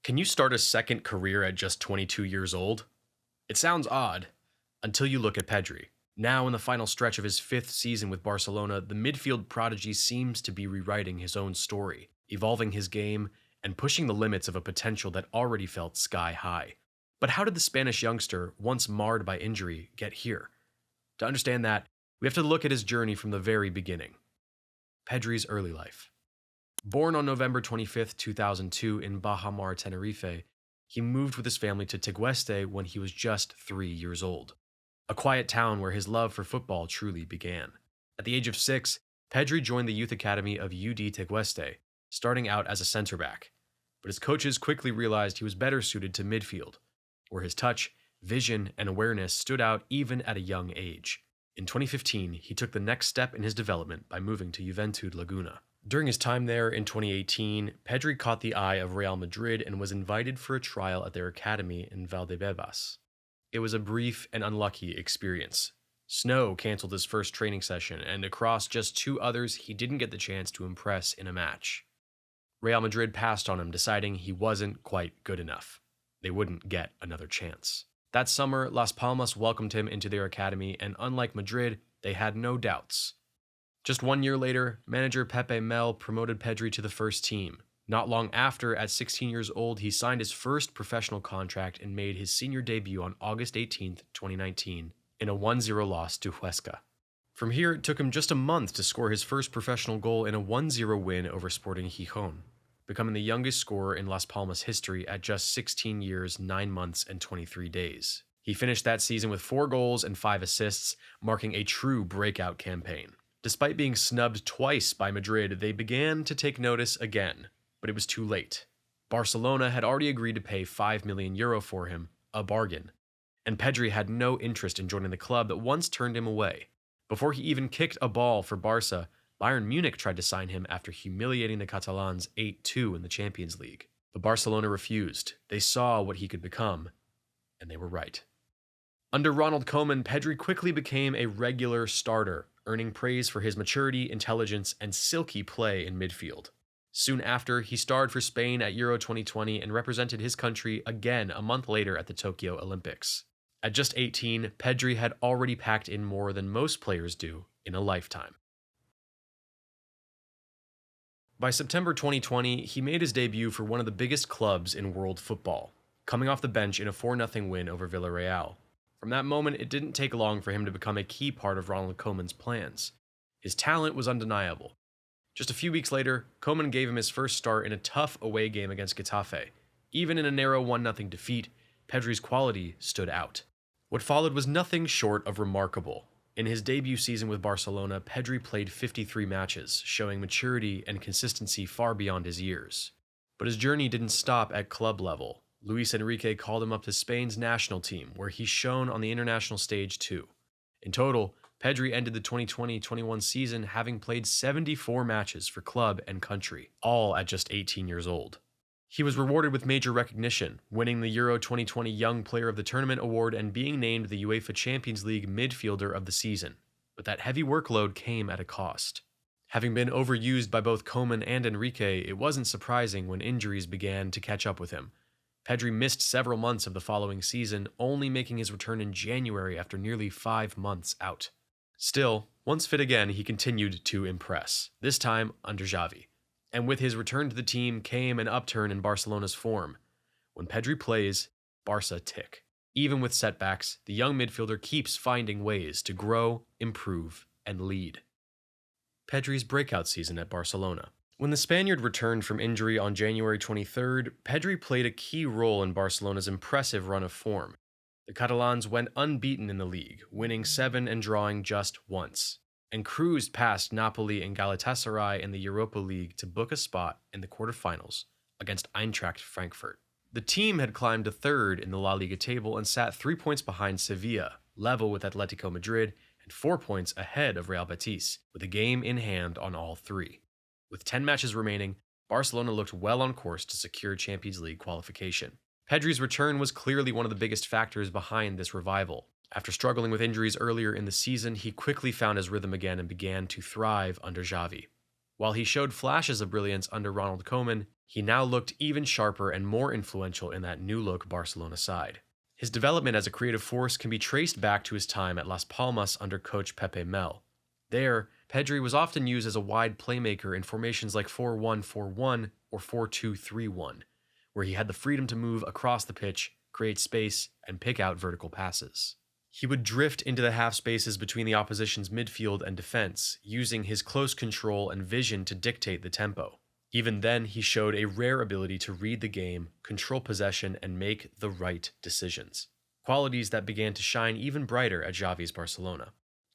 Can you start a second career at just 22 years old? It sounds odd, until you look at Pedri. Now, in the final stretch of his fifth season with Barcelona, the midfield prodigy seems to be rewriting his own story, evolving his game, and pushing the limits of a potential that already felt sky high. But how did the Spanish youngster, once marred by injury, get here? To understand that, we have to look at his journey from the very beginning. Pedri's early life. Born on November 25, 2002 in Baja Mar, Tenerife, he moved with his family to Tegueste when he was just 3 years old, a quiet town where his love for football truly began. At the age of 6, Pedri joined the youth academy of UD Tegueste, starting out as a center back. But his coaches quickly realized he was better suited to midfield, where his touch, vision, and awareness stood out even at a young age. In 2015, he took the next step in his development by moving to Juventud Laguna. During his time there in 2018, Pedri caught the eye of Real Madrid and was invited for a trial at their academy in Valdebebas. It was a brief and unlucky experience. Snow canceled his first training session, and across just 2 others, he didn't get the chance to impress in a match. Real Madrid passed on him, deciding he wasn't quite good enough. They wouldn't get another chance. That summer, Las Palmas welcomed him into their academy, and unlike Madrid, they had no doubts. Just 1 year later, manager Pepe Mel promoted Pedri to the first team. Not long after, at 16 years old, he signed his first professional contract and made his senior debut on August 18, 2019, in a 1-0 loss to Huesca. From here, it took him just a month to score his first professional goal in a 1-0 win over Sporting Gijón, becoming the youngest scorer in Las Palmas history at just 16 years, 9 months, and 23 days. He finished that season with 4 goals and 5 assists, marking a true breakout campaign. Despite being snubbed twice by Madrid, they began to take notice again, but it was too late. Barcelona had already agreed to pay €5 million for him, a bargain, and Pedri had no interest in joining the club that once turned him away. Before he even kicked a ball for Barça, Bayern Munich tried to sign him after humiliating the Catalans 8-2 in the Champions League. But Barcelona refused. They saw what he could become, and they were right. Under Ronald Koeman, Pedri quickly became a regular starter, earning praise for his maturity, intelligence, and silky play in midfield. Soon after, he starred for Spain at Euro 2020 and represented his country again a month later at the Tokyo Olympics. At just 18, Pedri had already packed in more than most players do in a lifetime. By September 2020, he made his debut for one of the biggest clubs in world football, coming off the bench in a 4-0 win over Villarreal. From that moment, it didn't take long for him to become a key part of Ronald Koeman's plans. His talent was undeniable. Just a few weeks later, Koeman gave him his first start in a tough away game against Getafe. Even in a narrow 1-0 defeat, Pedri's quality stood out. What followed was nothing short of remarkable. In his debut season with Barcelona, Pedri played 53 matches, showing maturity and consistency far beyond his years. But his journey didn't stop at club level. Luis Enrique called him up to Spain's national team, where he shone on the international stage too. In total, Pedri ended the 2020-21 season having played 74 matches for club and country, all at just 18 years old. He was rewarded with major recognition, winning the Euro 2020 Young Player of the Tournament award and being named the UEFA Champions League midfielder of the season. But that heavy workload came at a cost. Having been overused by both Koeman and Enrique, it wasn't surprising when injuries began to catch up with him. Pedri missed several months of the following season, only making his return in January after nearly 5 months out. Still, once fit again, he continued to impress, this time under Xavi. And with his return to the team came an upturn in Barcelona's form. When Pedri plays, Barça tick. Even with setbacks, the young midfielder keeps finding ways to grow, improve, and lead. Pedri's breakout season at Barcelona. When the Spaniard returned from injury on January 23rd, Pedri played a key role in Barcelona's impressive run of form. The Catalans went unbeaten in the league, winning 7 and drawing just once, and cruised past Napoli and Galatasaray in the Europa League to book a spot in the quarterfinals against Eintracht Frankfurt. The team had climbed to 3rd in the La Liga table and sat 3 points behind Sevilla, level with Atletico Madrid, and 4 points ahead of Real Betis, with a game in hand on all 3. With 10 matches remaining, Barcelona looked well on course to secure Champions League qualification. Pedri's return was clearly one of the biggest factors behind this revival. After struggling with injuries earlier in the season, he quickly found his rhythm again and began to thrive under Xavi. While he showed flashes of brilliance under Ronald Koeman, he now looked even sharper and more influential in that new-look Barcelona side. His development as a creative force can be traced back to his time at Las Palmas under coach Pepe Mel. There, Pedri was often used as a wide playmaker in formations like 4-1-4-1 or 4-2-3-1, where he had the freedom to move across the pitch, create space, and pick out vertical passes. He would drift into the half spaces between the opposition's midfield and defense, using his close control and vision to dictate the tempo. Even then, he showed a rare ability to read the game, control possession, and make the right decisions, qualities that began to shine even brighter at Xavi's Barcelona.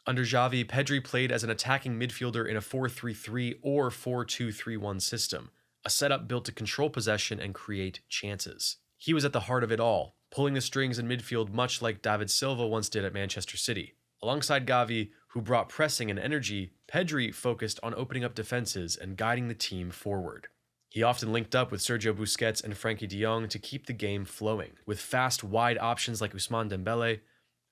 Under Xavi, Pedri played as an attacking midfielder in a 4-3-3 or 4-2-3-1 system, a setup built to control possession and create chances. He was at the heart of it all, pulling the strings in midfield much like David Silva once did at Manchester City. Alongside Xavi, who brought pressing and energy, Pedri focused on opening up defenses and guiding the team forward. He often linked up with Sergio Busquets and Frenkie de Jong to keep the game flowing, with fast, wide options like Ousmane Dembele,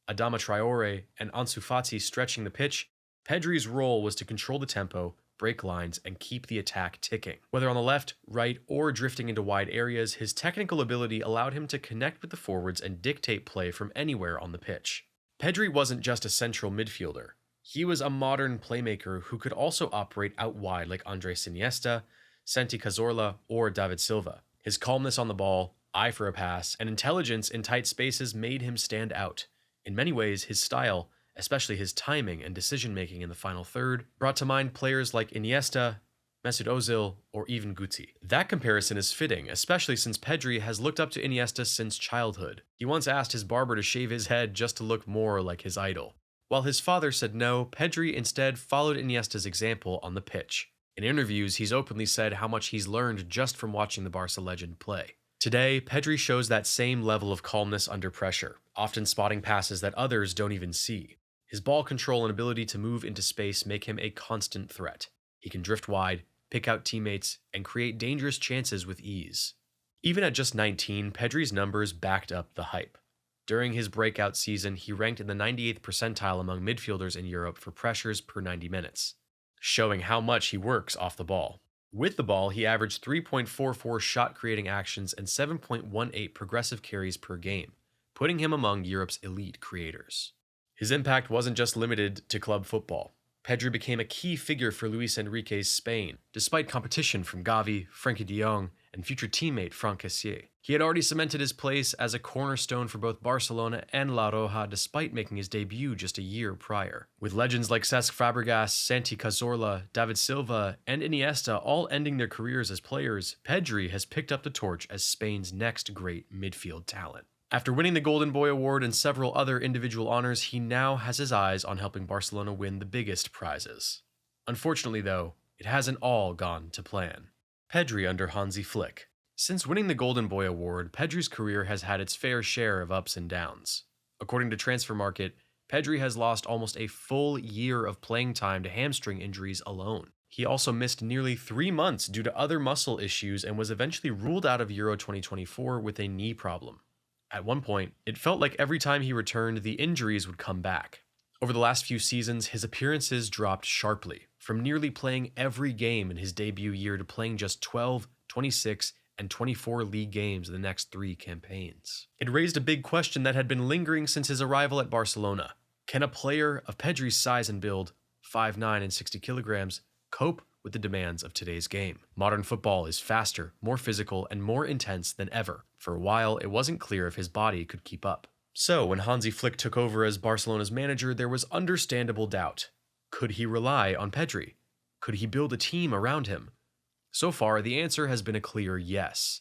Adama Traore, and Ansu Fati stretching the pitch. Pedri's role was to control the tempo, break lines, and keep the attack ticking. Whether on the left, right, or drifting into wide areas, his technical ability allowed him to connect with the forwards and dictate play from anywhere on the pitch. Pedri wasn't just a central midfielder. He was a modern playmaker who could also operate out wide like Andres Iniesta, Santi Cazorla, or David Silva. His calmness on the ball, eye for a pass, and intelligence in tight spaces made him stand out. In many ways, his style, especially his timing and decision-making in the final third, brought to mind players like Iniesta, Mesut Ozil, or even Guti. That comparison is fitting, especially since Pedri has looked up to Iniesta since childhood. He once asked his barber to shave his head just to look more like his idol. While his father said no, Pedri instead followed Iniesta's example on the pitch. In interviews, he's openly said how much he's learned just from watching the Barca legend play. Today, Pedri shows that same level of calmness under pressure, often spotting passes that others don't even see. His ball control and ability to move into space make him a constant threat. He can drift wide, pick out teammates, and create dangerous chances with ease. Even at just 19, Pedri's numbers backed up the hype. During his breakout season, he ranked in the 98th percentile among midfielders in Europe for pressures per 90 minutes, showing how much he works off the ball. With the ball, he averaged 3.44 shot-creating actions and 7.18 progressive carries per game, putting him among Europe's elite creators. His impact wasn't just limited to club football. Pedri became a key figure for Luis Enrique's Spain, despite competition from Gavi, Frenkie de Jong, and future teammate Franck Kessié. He had already cemented his place as a cornerstone for both Barcelona and La Roja despite making his debut just a year prior. With legends like Cesc Fabregas, Santi Cazorla, David Silva, and Iniesta all ending their careers as players, Pedri has picked up the torch as Spain's next great midfield talent. After winning the Golden Boy Award and several other individual honors, he now has his eyes on helping Barcelona win the biggest prizes. Unfortunately, though, it hasn't all gone to plan. Pedri under Hansi Flick. Since winning the Golden Boy Award, Pedri's career has had its fair share of ups and downs. According to Transfermarkt, Pedri has lost almost a full year of playing time to hamstring injuries alone. He also missed nearly 3 months due to other muscle issues and was eventually ruled out of Euro 2024 with a knee problem. At one point, it felt like every time he returned, the injuries would come back. Over the last few seasons, his appearances dropped sharply, from nearly playing every game in his debut year to playing just 12, 26, and 24 league games in the next 3 campaigns. It raised a big question that had been lingering since his arrival at Barcelona. Can a player of Pedri's size and build, 5'9" and 60 kilograms, cope with the demands of today's game? Modern football is faster, more physical, and more intense than ever. For a while, it wasn't clear if his body could keep up. So, when Hansi Flick took over as Barcelona's manager, there was understandable doubt. Could he rely on Pedri? Could he build a team around him? So far, the answer has been a clear yes.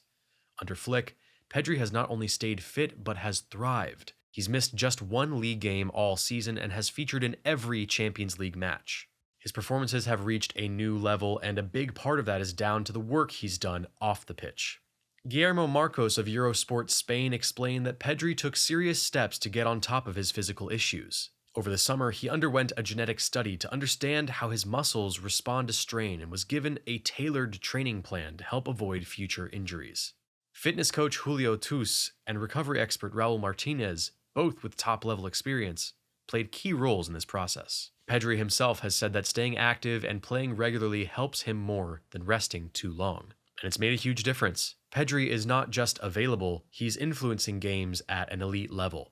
Under Flick, Pedri has not only stayed fit, but has thrived. He's missed just 1 league game all season and has featured in every Champions League match. His performances have reached a new level, and a big part of that is down to the work he's done off the pitch. Guillermo Marcos of Eurosport Spain explained that Pedri took serious steps to get on top of his physical issues. Over the summer, he underwent a genetic study to understand how his muscles respond to strain and was given a tailored training plan to help avoid future injuries. Fitness coach Julio Tus and recovery expert Raul Martinez, both with top-level experience, played key roles in this process. Pedri himself has said that staying active and playing regularly helps him more than resting too long. And it's made a huge difference. Pedri is not just available, he's influencing games at an elite level.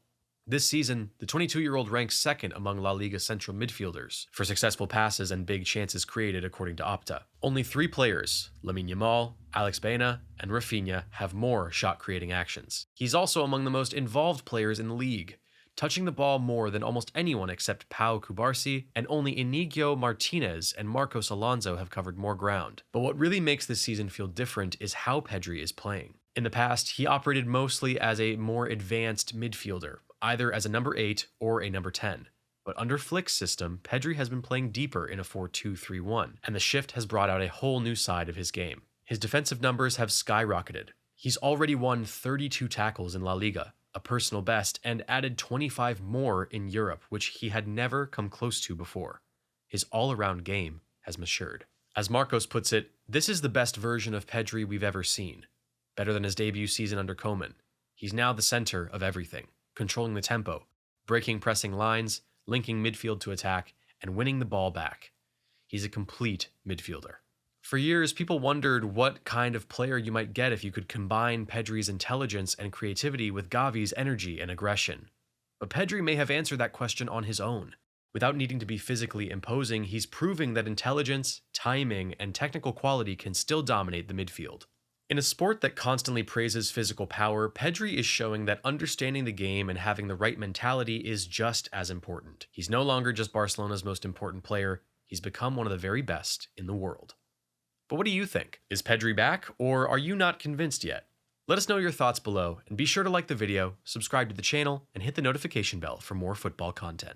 This season, the 22-year-old ranks second among La Liga central midfielders for successful passes and big chances created according to Opta. Only 3 players, Lamine Yamal, Alex Baena, and Rafinha, have more shot-creating actions. He's also among the most involved players in the league, touching the ball more than almost anyone except Pau Cubarsí, and only Inigo Martinez and Marcos Alonso have covered more ground. But what really makes this season feel different is how Pedri is playing. In the past, he operated mostly as a more advanced midfielder, either as a number 8 or a number 10. But under Flick's system, Pedri has been playing deeper in a 4-2-3-1, and the shift has brought out a whole new side of his game. His defensive numbers have skyrocketed. He's already won 32 tackles in La Liga, a personal best, and added 25 more in Europe, which he had never come close to before. His all-around game has matured. As Marcos puts it, this is the best version of Pedri we've ever seen. Better than his debut season under Koeman. He's now the center of everything, controlling the tempo, breaking pressing lines, linking midfield to attack, and winning the ball back. He's a complete midfielder. For years, people wondered what kind of player you might get if you could combine Pedri's intelligence and creativity with Gavi's energy and aggression. But Pedri may have answered that question on his own. Without needing to be physically imposing, he's proving that intelligence, timing, and technical quality can still dominate the midfield. In a sport that constantly praises physical power, Pedri is showing that understanding the game and having the right mentality is just as important. He's no longer just Barcelona's most important player, he's become one of the very best in the world. But what do you think? Is Pedri back, or are you not convinced yet? Let us know your thoughts below, and be sure to like the video, subscribe to the channel, and hit the notification bell for more football content.